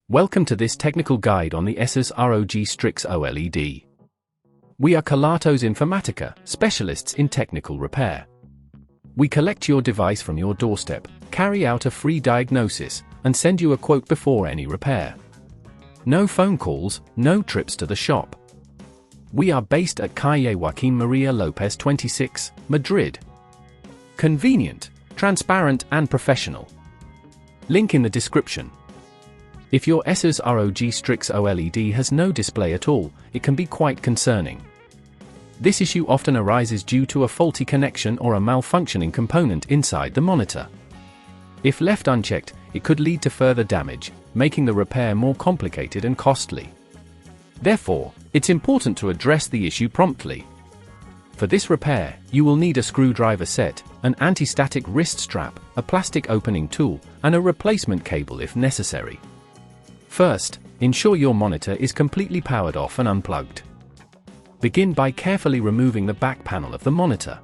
Welcome to this technical guide on the Asus ROG Strix OLED. We are Kelatos Informatica, specialists in technical repair. We collect your device from your doorstep, carry out a free diagnosis, and send you a quote before any repair. No phone calls, no trips to the shop. We are based at Calle Joaquín María López 26, Madrid. Convenient, transparent and professional. Link in the description. If your Asus ROG Strix OLED has no display at all, it can be quite concerning. This issue often arises due to a faulty connection or a malfunctioning component inside the monitor. If left unchecked, it could lead to further damage, making the repair more complicated and costly. Therefore, it's important to address the issue promptly. For this repair, you will need a screwdriver set, an anti-static wrist strap, a plastic opening tool, and a replacement cable if necessary. First, ensure your monitor is completely powered off and unplugged. Begin by carefully removing the back panel of the monitor.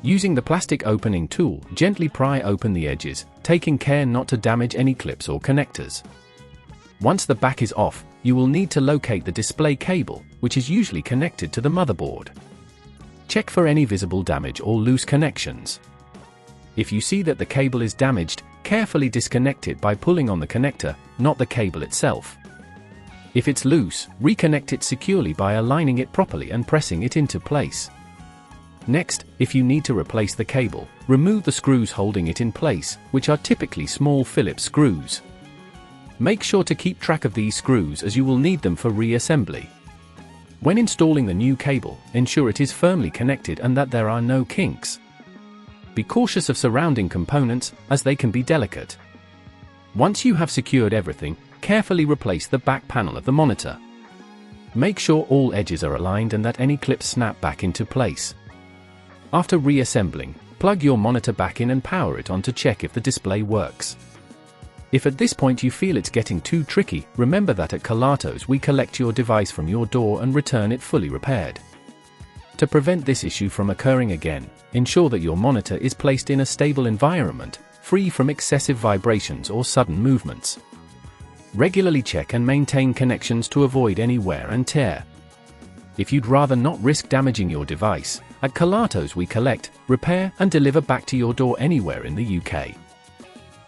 Using the plastic opening tool, gently pry open the edges, taking care not to damage any clips or connectors. Once the back is off, you will need to locate the display cable, which is usually connected to the motherboard. Check for any visible damage or loose connections. If you see that the cable is damaged, carefully disconnect it by pulling on the connector, not the cable itself. If it's loose, reconnect it securely by aligning it properly and pressing it into place. Next, if you need to replace the cable, remove the screws holding it in place, which are typically small Phillips screws. Make sure to keep track of these screws as you will need them for reassembly. When installing the new cable, ensure it is firmly connected and that there are no kinks. Be cautious of surrounding components, as they can be delicate. Once you have secured everything, carefully replace the back panel of the monitor. Make sure all edges are aligned and that any clips snap back into place. After reassembling, plug your monitor back in and power it on to check if the display works. If at this point you feel it's getting too tricky, remember that at Kelatos we collect your device from your door and return it fully repaired. To prevent this issue from occurring again, ensure that your monitor is placed in a stable environment, free from excessive vibrations or sudden movements. Regularly check and maintain connections to avoid any wear and tear. If you'd rather not risk damaging your device, at Kelatos we collect, repair and deliver back to your door anywhere in the UK.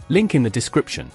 Link in the description.